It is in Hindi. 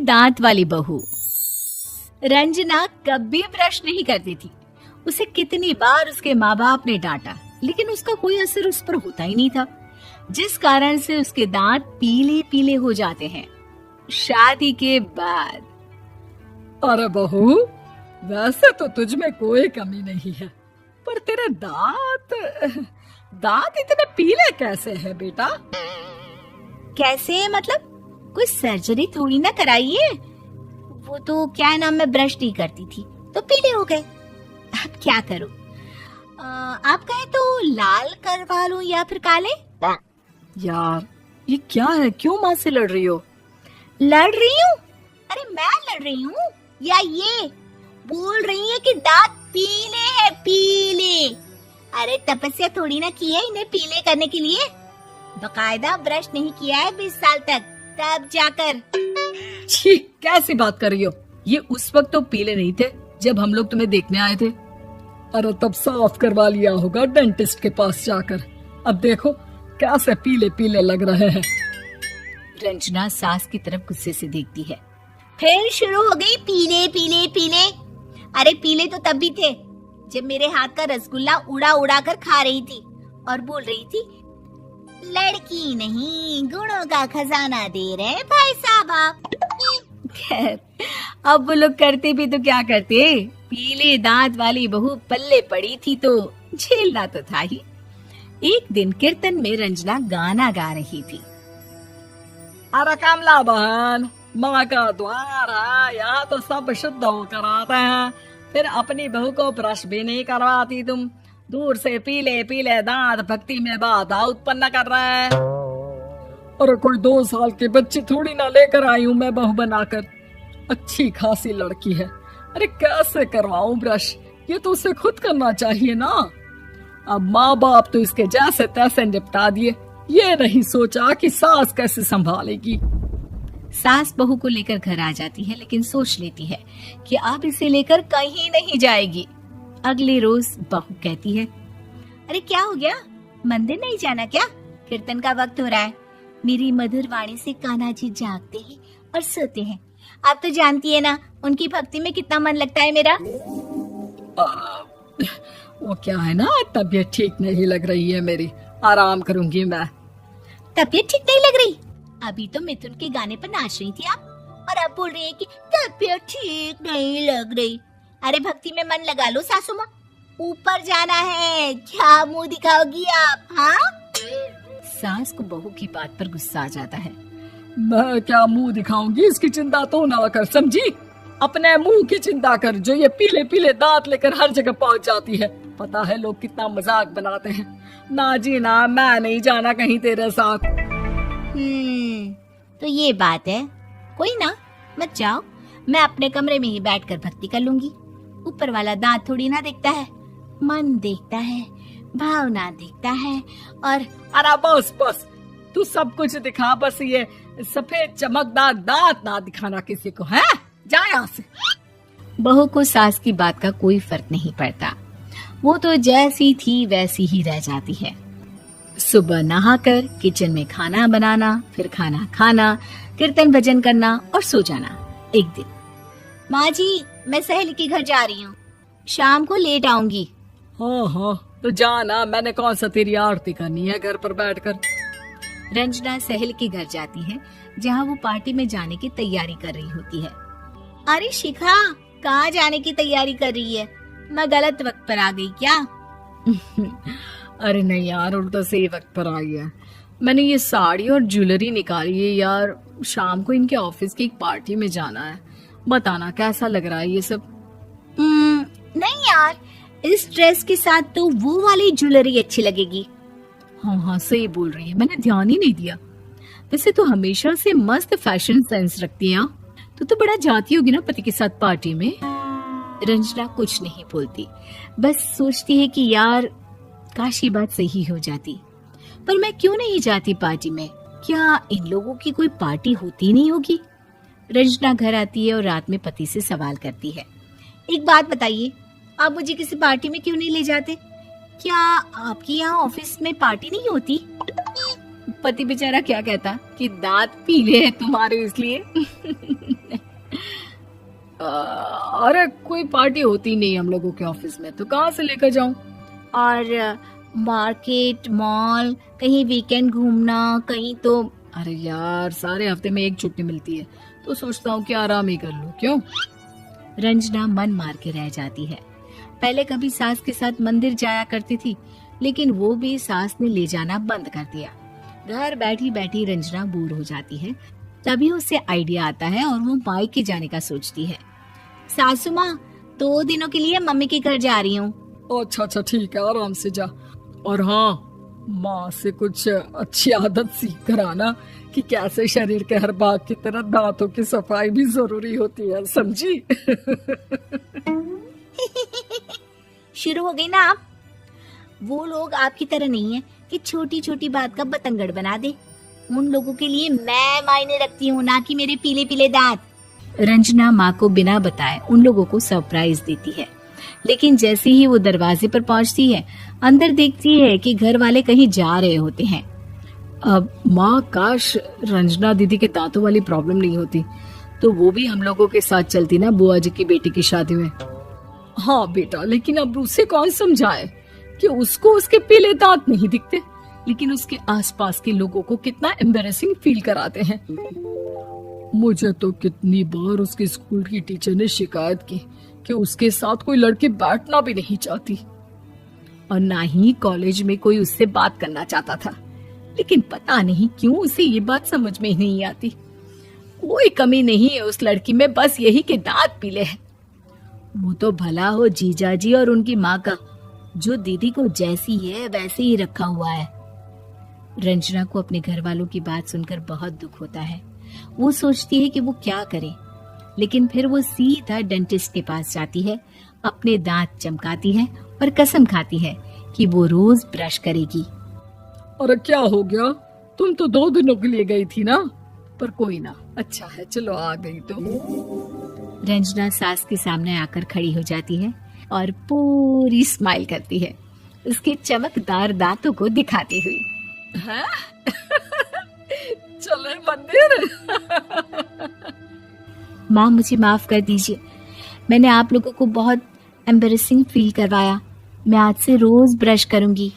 दांत वाली बहू। रंजना कभी ब्रश नहीं करती थी। उसे कितनी बार उसके माँ बाप ने डांटा, लेकिन उसका कोई असर उस पर होता ही नहीं था, जिस कारण से उसके दांत पीले पीले हो जाते हैं। शादी के बाद। अरे बहू, वैसे तो तुझ में कोई कमी नहीं है, पर तेरे दांत इतने पीले कैसे हैं बेटा? कैसे मतलब? कोई सर्जरी थोड़ी ना कराइए। वो तो क्या नाम, मैं ब्रश नहीं करती थी तो पीले हो गए। अब क्या करूं? आप कहे तो लाल करवा लूं या फिर काले? यार ये क्या है, क्यों माँ से लड़ रही हो? लड़ रही हूँ? अरे मैं लड़ रही हूँ या ये बोल रही है कि दांत पीले हैं, पीले। अरे तपस्या थोड़ी ना की है इन्हें पीले करने के लिए। बकायदा ब्रश नहीं किया है 20 साल तक, तब जाकर। छी, कैसी बात कर रही हो? ये उस वक्त तो पीले नहीं थे जब हम लोग तुम्हें देखने आए थे। अरे तब साफ करवा लिया होगा डेंटिस्ट के पास जाकर। अब देखो कैसे पीले पीले लग रहे हैं। रंजना सास की तरफ गुस्से से देखती है। फिर शुरू हो गई पीले पीले पीले। अरे पीले तो तब भी थे जब मेरे हाथ का रसगुल्ला उड़ा उड़ा कर खा रही थी और बोल रही थी, लड़की नहीं गुणों का खजाना दे रहे भाई साहब आप। खैर, अब वो लोग करते भी तो क्या करते, पीले दांत वाली बहू पल्ले पड़ी थी तो झेलना तो था ही। एक दिन कीर्तन में रंजना गाना गा रही थी। अरे कमला बहन, माँ का द्वार है, यहाँ तो सब शुद्ध होकर आते हैं, फिर अपनी बहू को ब्रश भी नहीं करवाती तुम। दूर से पीले पीले दांत भक्ति में बाधा उत्पन्न कर रहे हैं। अरे कोई 2 साल के बच्ची थोड़ी ना लेकर आई हूँ मैं बहू बनाकर। अच्छी खासी लड़की है, अरे कैसे करवाऊं ब्रश? ये तो उसे खुद करना चाहिए ना। अब माँ बाप तो इसके जैसे तैसे निपटा दिए, ये नहीं सोचा कि सास कैसे संभालेगी। सास बहू को लेकर घर आ जाती है, लेकिन सोच लेती है कि अब इसे लेकर कहीं नहीं जाएगी। अगले रोज बहू कहती है, अरे क्या हो गया, मंदिर नहीं जाना क्या? कीर्तन का वक्त हो रहा है। मेरी मधुर वाणी से कान्हा जी जागते हैं और सोते हैं। आप तो जानती है ना उनकी भक्ति में कितना मन लगता है मेरा। वो क्या है ना, तबीयत ठीक नहीं लग रही है मेरी, आराम करूंगी मैं। तबीयत ठीक नहीं लग रही? अभी तो मिथुन के गाने पर नाच रही थी आप, और अब बोल रही है कि तबीयत ठीक नहीं लग रही। अरे भक्ति में मन लगा लो सासू माँ, ऊपर जाना है, क्या मुंह दिखाओगी आप? हाँ? सास को बहू की बात पर गुस्सा आ जाता है। मैं क्या मुंह दिखाऊंगी, इसकी चिंता तो ना कर, समझी? अपने मुंह की चिंता कर, जो ये पीले पीले दांत लेकर हर जगह पहुंच जाती है। पता है लोग कितना मजाक बनाते हैं। ना जी ना, मैं नहीं जाना कहीं तेरे साथ। तो ये बात है, कोई ना, मत जाओ, मैं अपने कमरे में ही बैठकर भक्ति कर लूंगी। ऊपर वाला दांत थोड़ी ना देखता है, मन देखता है, भावना देखता है। और अरे बस बस, तू सब कुछ दिखा, बस ये सफेद चमकदार दांत ना दिखाना किसी को, है? जा यहाँ से। बहू को सास की बात का कोई फर्क नहीं पड़ता, वो तो जैसी थी वैसी ही रह जाती है। सुबह नहाकर किचन में खाना बनाना, फिर खाना खाना, कीर्तन भजन करना और सो जाना। एक दिन, माँ जी मैं सहेली के घर जा रही हूँ, शाम को लेट आऊंगी। हाँ हाँ तो जाना, मैंने कौन सा तेरी आरती करनी है घर पर बैठकर। रंजना सहेली के घर जाती है, जहाँ वो पार्टी में जाने की तैयारी कर रही होती है। अरे शिखा, कहाँ जाने की तैयारी कर रही है? मैं गलत वक्त पर आ गई क्या? अरे नहीं यार, उल्टा सही वक्त पर आई है। मैंने ये साड़ी और ज्वेलरी निकाली है यार, शाम को इनके ऑफिस की एक पार्टी में जाना है। बताना कैसा लग रहा है ये सब? नहीं यार, इस ड्रेस के साथ तो वो वाली ज्वेलरी अच्छी लगेगी। हाँ हाँ सही बोल रही है, मैंने ध्यान ही नहीं दिया। वैसे तो हमेशा से मस्त फैशन सेंस रखती है। तो बड़ा जाती होगी ना पति के साथ पार्टी में। रंजना कुछ नहीं बोलती, बस सोचती है कि यार काश ये बात सही हो जाती, पर मैं क्यों नहीं जाती पार्टी में? क्या इन लोगों की कोई पार्टी होती नहीं होगी? रंजना घर आती है और रात में पति से सवाल करती है, एक बात बताइए, आप मुझे किसी पार्टी में क्यों नहीं ले जाते? क्या आपकी यहाँ ऑफिस में पार्टी नहीं होती? पति बेचारा क्या कहता कि दांत पीले हैं तुम्हारे इसलिए। अरे कोई पार्टी होती नहीं हम लोगों के ऑफिस में, तो कहाँ से लेकर जाऊं? और मार्केट, मॉल, कहीं वीकेंड घूमना, कहीं तो। अरे यार, सारे हफ्ते में एक छुट्टी मिलती है, तो सोचता हूँ कि आराम ही कर लूं। क्यों? रंजना मन मार के रह जाती है। पहले कभी सास के साथ मंदिर जाया करती थी, लेकिन वो भी सास ने ले जाना बंद कर दिया। घर बैठी बैठी रंजना बोर हो जाती है। तभी उसे आइडिया आता है और वो मायके जाने का सोचती है। सासू माँ, 2 दिनों के लिए मम्मी के घर जा रही हूँ। अच्छा अच्छा, ठीक है, आराम से जा। और हाँ, माँ से कुछ अच्छी आदत सीख कर आना कि कैसे शरीर के हर भाग की तरह दांतों की सफाई भी जरूरी होती है, समझी? शुरू हो गई ना आप। वो लोग आपकी तरह नहीं है कि छोटी छोटी बात का बतंगड़ बना दे। उन लोगों के लिए मैं मायने रखती हूँ, ना कि मेरे पीले पीले दांत। रंजना माँ को बिना बताए उन लोगों को सरप्राइज देती है, लेकिन जैसे ही वो दरवाजे पर पहुंचती है, अंदर देखती है कि घर वाले कहीं जा रहे होते हैं। अब माँ, काश रंजना दीदी के दांतों वाली प्रॉब्लम नहीं होती, तो वो भी हम लोगों के साथ चलती ना बुआ जी की बेटी की शादी में। हाँ बेटा, लेकिन अब उसे कौन समझाए कि उसको उसके पीले दांत नहीं दिखते, लेकिन उसके आसपास के लोगों को कितना एम्बैरेसिंग फील कराते हैं। मुझे तो कितनी बार उसके स्कूल की टीचर ने शिकायत की कि उसके साथ कोई लड़की बैठना भी नहीं चाहती, और ना ही कॉलेज में कोई उससे बात करना चाहता था। लेकिन पता नहीं क्यों उसे ये बात समझ में ही नहीं आती। कोई कमी नहीं है उस लड़की में, बस यही कि दांत पीले हैं। वो तो भला हो जीजा जी और उनकी माँ का, जो दीदी को जैसी है वैसे ही रखा हुआ है। रंजना को अपने घर वालों की बात सुनकर बहुत दुख होता है। वो सोचती है कि वो क्या करे, लेकिन फिर वो सीधा डेंटिस्ट के पास जाती है, अपने दांत चमकाती है और कसम खाती है कि वो रोज ब्रश करेगी। अरे क्या हो गया? तुम तो 2 दिनों के लिए गई थी ना, पर कोई ना, अच्छा है, चलो आ गई तो। रंजना सास के सामने आकर खड़ी हो जाती है और पूरी स्माइल करती है, उसके चमकदार दांतों को दिखाती हुई। हैं? चले मंदिर? माँ, मुझे माफ कर दीजिए, मैंने आप लोगों को बहुत एम्बैरेसिंग फील करवाया। मैं आज से रोज ब्रश करूंगी।